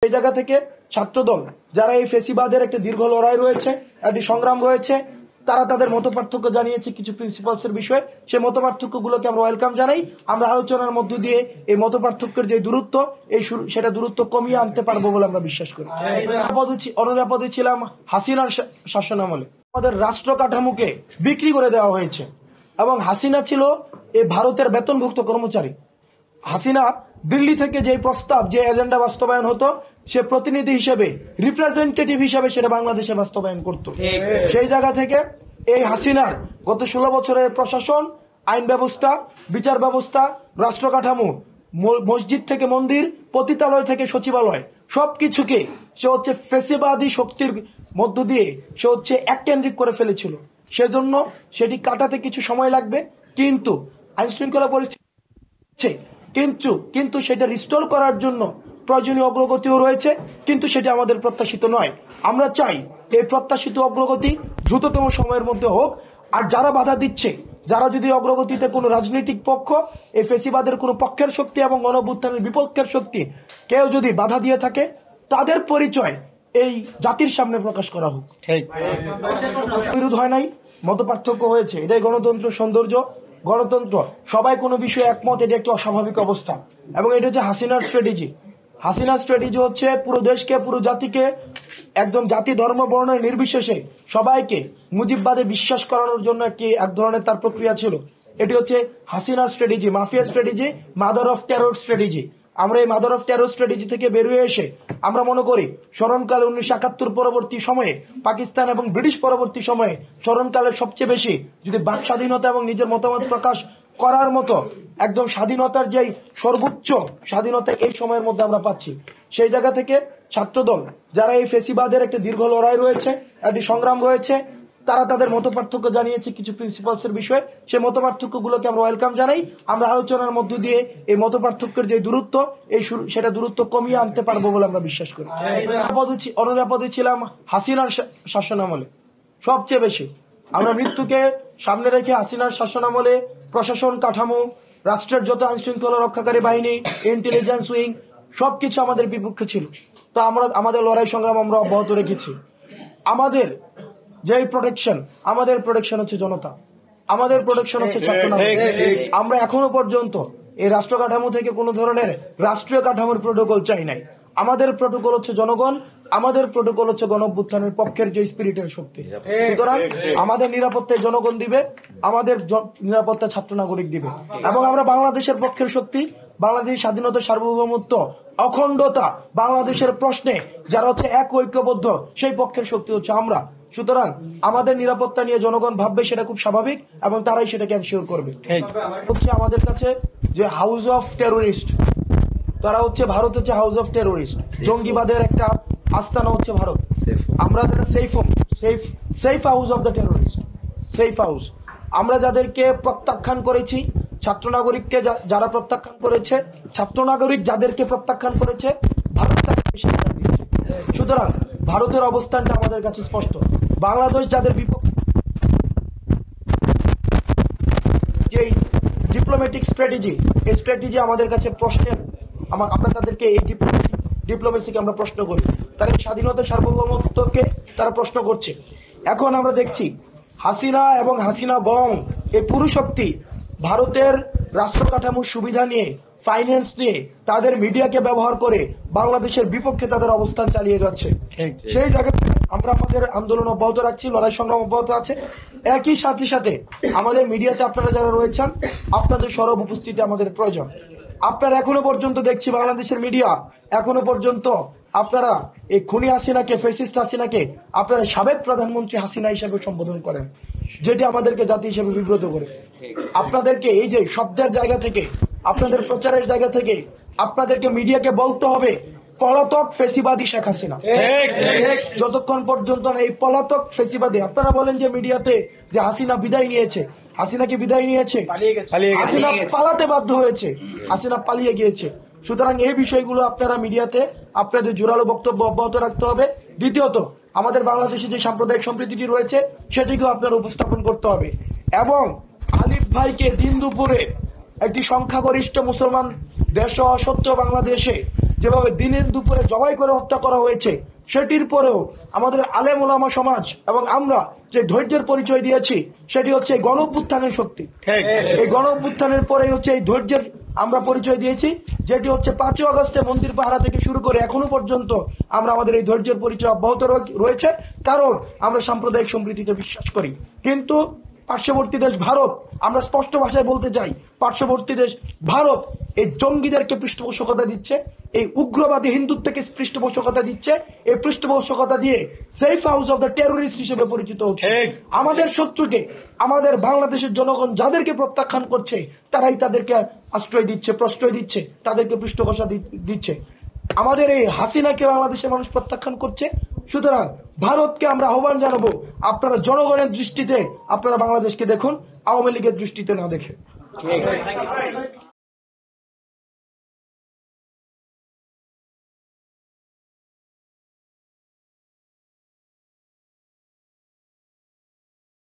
এই জায়গা থেকে ছাত্রদল যারা এই ফেসিবাদের একটা দীর্ঘ লড়াই রয়েছে, একটি সংগ্রাম রয়েছে, তারা তাদের মত পার্থক্য জানিয়েছে কিছু প্রিন্সিপালস এর বিষয়ে। সেই মত পার্থক্য গুলোকে আমরা ওয়েলকাম জানাই। আমরা আলোচনার মধ্য দিয়ে এই মত পার্থক্যের যে দূরত্ব, সেটা দূরত্ব কমিয়ে আনতে পারবো বলে আমরা বিশ্বাস করি। অনিরাপদে ছিলাম হাসিনার শাসনামলে। আমাদের রাষ্ট্র কাঠামোকে বিক্রি করে দেওয়া হয়েছে এবং হাসিনা ছিল এই ভারতের বেতনভুক্ত কর্মচারী। হাসিনা দিল্লি থেকে যে প্রস্তাব, যে এজেন্ডা বাস্তবায়ন হতো, সে প্রতিনিধি হিসেবে, রিপ্রেজেন্টেটিভ হিসেবে সেটা বাংলাদেশে বাস্তবায়ন করত। সেই জায়গা থেকে এই হাসিনার গত 16 বছরের প্রশাসন, আইন ব্যবস্থা, বিচার ব্যবস্থা, রাষ্ট্র কাঠামো, মসজিদ থেকে মন্দির, পতিতালয় থেকে সচিবালয়, সবকিছুকে সে হচ্ছে ফেসিবাদী শক্তির মধ্য দিয়ে সে হচ্ছে এককেন্দ্রিক করে ফেলেছিল। সেজন্য সেটি কাটাতে কিছু সময় লাগবে, কিন্তু আইন শৃঙ্খলা পরিস্থিতি কিন্তু সেটা রিস্টোর করার জন্য প্রয়োজনীয় অগ্রগতিও রয়েছে, কিন্তু সেটা আমাদের প্রত্যাশিত নয়। আমরা চাই এই প্রত্যাশিত অগ্রগতি দ্রুততম সময়ের মধ্যে হোক। আর যারা বাধা দিচ্ছে, যারা যদি অগ্রগতিতে কোনো রাজনৈতিক পক্ষ, এই ফেসিবাদের কোনো পক্ষের শক্তি এবং গণঅভ্যুত্থানের বিপক্ষের শক্তি কেউ যদি বাধা দিয়ে থাকে, তাদের পরিচয় এই জাতির সামনে প্রকাশ করা হোক। বিরোধ হয় নাই, মত পার্থক্য হয়েছে, এটাই গণতন্ত্র সৌন্দর্য। গণতন্ত্র, সবাই কোনো বিষয়ে একমত, এটা একটি অস্বাভাবিক অবস্থা। এবং এটা হচ্ছে হাসিনার স্ট্র্যাটেজি। হাসিনার স্ট্র্যাটেজি হচ্ছে পুরো দেশকে, পুরো জাতিকে, একদম জাতি ধর্ম বর্ণ নির্বিশেষে সবাইকে মুজিববাদে বিশ্বাস করানোর জন্য এক ধরনের তার প্রক্রিয়া ছিল। এটি হচ্ছে হাসিনার strategy, mafia strategy, mother of terror strategy. আমরা এই মাদার অফ টেরর স্ট্র্যাটেজি থেকে বেরিয়ে এসে আমরা মনে করি স্মরণকালে 1971 পরবর্তী সময়ে, পাকিস্তান এবং ব্রিটিশ পরবর্তী সময়ে স্মরণকালের সবচেয়ে বেশি যদি বাক স্বাধীনতা এবং নিজের মতামত প্রকাশ করার মতো একদম স্বাধীনতার যেই সর্বোচ্চ স্বাধীনতা এই সময়ের মধ্যে আমরা পাচ্ছি। সেই জায়গা থেকে ছাত্রদল যারা এই ফেসিবাদের একটা দীর্ঘ লড়াই রয়েছে, একটি সংগ্রাম রয়েছে, তারা তাদের মত পার্থক্য জানিয়েছে কিছু প্রিন্সিপালস এর বিষয়ে। সেই মত পার্থক্য গুলোকে আমরা ওয়েলকাম জানাই। আমরা আলোচনার মধ্য দিয়ে এই মত পার্থক্যের যে দূরত্ব, সেটা দূরত্ব কমিয়ে আনতে পারবো বলে আমরা বিশ্বাস করি। অনিরাপদে ছিলাম হাসিনার শাসনামলে সবচেয়ে বেশি। আমরা মৃত্যুকে সামনে রেখে হাসিনার শাসনামলে প্রশাসন কাঠামো, রাষ্ট্রের যত আইন শৃঙ্খলা রক্ষাকারী বাহিনী, ইন্টেলিজেন্স উইং, সবকিছু আমাদের বিপক্ষে ছিল। তা আমরা আমাদের লড়াই সংগ্রাম আমরা অব্যাহত রেখেছি। আমাদের যেই প্রোটেকশন, আমাদের প্রোটেকশন হচ্ছে জনতা, আমাদের প্রোটেকশন হচ্ছে ছাত্রনাগরিক। আমরা এখনো পর্যন্ত এই রাষ্ট্র কাঠামো থেকে কোনো ধরনের রাষ্ট্রীয় কাঠামোর প্রোটোকল চাই নাই। আমাদের প্রোটোকল হচ্ছে জনগণ, আমাদের প্রোটোকল হচ্ছে গণঅভ্যুত্থানের পক্ষের যে স্পিরিটের শক্তি। সুতরাং আমাদের নিরাপত্তায় জনগণ দিবে, আমাদের নিরাপত্তা ছাত্র নাগরিক দিবে। এবং আমরা বাংলাদেশের পক্ষের শক্তি, বাংলাদেশের স্বাধীনতা, সার্বভৌমত্ব, অখণ্ডতা, বাংলাদেশের প্রশ্নে যারা হচ্ছে এক ঐক্যবদ্ধ, সেই পক্ষের শক্তি হচ্ছে আমরা। সুতরাং আমাদের নিরাপত্তা নিয়ে জনগণ ভাববে, সেটা খুব স্বাভাবিক, এবং তারাই সেটাকে এনশিওর করবে। হচ্ছে আমাদের কাছে যে হাউস অফ টেরোরিস্ট, তারা হচ্ছে ভারত হচ্ছে হাউস অফ টেরোরিস্ট, জঙ্গিবাদের একটা আস্তানা হচ্ছে ভারত। আমরা যারা safe house of the terrorist, safe house, আমরা যাদেরকে প্রত্যাখ্যান করেছি, ছাত্র নাগরিককে যারা প্রত্যাখ্যান করেছে, ছাত্র নাগরিক যাদেরকে প্রত্যাখ্যান করেছে, ভারত তাকে বেশি দিচ্ছে। সুতরাং ভারতের অবস্থানটা আমাদের কাছে স্পষ্ট। বাংলাদেশ যাদের বিপক্ষে যেই ডিপ্লোম্যাটিক স্ট্র্যাটেজি, এই স্ট্র্যাটেজি আমাদের কাছে প্রশ্নের, আমরা তাদেরকে এই ডিপ্লোমেসিকে আমরা প্রশ্ন করি, তাদের স্বাধীনতা সার্বভৌমত্বকে তারা প্রশ্ন করছে। এখন আমরা দেখছি হাসিনা এবং হাসিনা গং, এই পুরো শক্তি ভারতের রাষ্ট্র কাঠামোর সুবিধা নিয়ে, ফাইন্যান্স নিয়ে, তাদের মিডিয়াকে ব্যবহার করে বাংলাদেশের বিপক্ষে তাদের অবস্থান চালিয়ে যাচ্ছে। সেই জায়গায় আমরা আমাদের আন্দোলন অব্যাহত রাখছি, লড়াই সংগ্রাম অব্যাহত আছে। একই সাথে আমাদের মিডিয়াতে আপনারা যারা রয়েছেন, আপনাদের সরব উপস্থিতি আমাদের প্রয়োজন। আপনারা এখনো পর্যন্ত দেখছি বাংলাদেশের মিডিয়া এখনো পর্যন্ত আপনারা এই খুনি হাসিনাকে, ফ্যাসিস্ট হাসিনাকে আপনারা সাবেক প্রধানমন্ত্রী হাসিনা হিসেবে সম্বোধন করেন, যেটি আমাদেরকে জাতি হিসেবে বিব্রত করে। আপনাদেরকে এই যে শব্দের জায়গা থেকে, আপনাদের প্রচারের জায়গা থেকে আপনাদেরকে মিডিয়াকে বলতে হবে পলাতক ফেসিবাদী শেখ হাসিনা। যতক্ষণ পর্যন্ত এই পলাতক ফেসিবাদী, আপনারা বলেন যে মিডিয়াতে যে হাসিনা বিদায় নিয়েছে, হাসিনা কি বিদায় নিয়েছে? হাসিনা পালাতে বাধ্য হয়েছে, হাসিনা পালিয়ে গিয়েছে। সুতরাং এই বিষয়গুলো আপনারা মিডিয়াতে আপনাদের জোরালো বক্তব্য অব্যাহত রাখতে হবে। দ্বিতীয়ত, আমাদের বাংলাদেশে যে সাম্প্রদায়িক সম্প্রীতিটি রয়েছে সেটিকেও আপনারা উপস্থাপন করতে হবে। এবং আলিফ ভাইকে দিন দুপুরে একটি সংখ্যাগরিষ্ঠ মুসলমান দেশ সত্য বাংলাদেশে যেভাবে দিনের দুপুরে জবাই করে হত্যা করা হয়েছে, সেটির পরেও আমাদের আলেম ওলামা সমাজ এবং আমরা যে ধৈর্যের পরিচয় দিয়েছি, সেটি হচ্ছে এই গণ অভ্যুত্থানের শক্তি। এই গণ অভ্যুত্থানের পরেই হচ্ছে এই ধৈর্যের আমরা পরিচয় দিয়েছি, যেটি হচ্ছে 5ই আগস্টে মন্দির পাহারা থেকে শুরু করে এখনো পর্যন্ত আমরা আমাদের এই ধৈর্যের পরিচয় অব্যাহত রয়েছে, কারণ আমরা সাম্প্রদায়িক সম্প্রীতিতে বিশ্বাস করি। কিন্তু পার্শ্ববর্তী দেশ ভারত, আমরা স্পষ্ট ভাষায় বলতে চাই, পার্শ্ববর্তী দেশ ভারত এই জঙ্গিদেরকে পৃষ্ঠপোষকতা দিচ্ছে, এই উগ্রবাদী হিন্দুত্বকে পৃষ্ঠপোষকতা দিচ্ছে, এই পৃষ্ঠপোষকতা দিয়ে safe house of the terrorist হিসেবে পরিচিত হচ্ছে। আমাদের শত্রুকে, আমাদের বাংলাদেশের জনগণ যাদেরকে প্রত্যাখ্যান করছে, তারাই তাদেরকে আশ্রয় দিচ্ছে, প্রশ্রয় দিচ্ছে, তাদেরকে পৃষ্ঠপোষকতা দিচ্ছে। আমাদের এই হাসিনাকে বাংলাদেশের মানুষ প্রত্যাখ্যান করছে। সুতরাং ভারতকে আমরা আহ্বান জানাবো, আপনারা জনগণের দৃষ্টিতে আপনারা বাংলাদেশকে দেখুন, আওয়ামী লীগের দৃষ্টিতে না দেখে।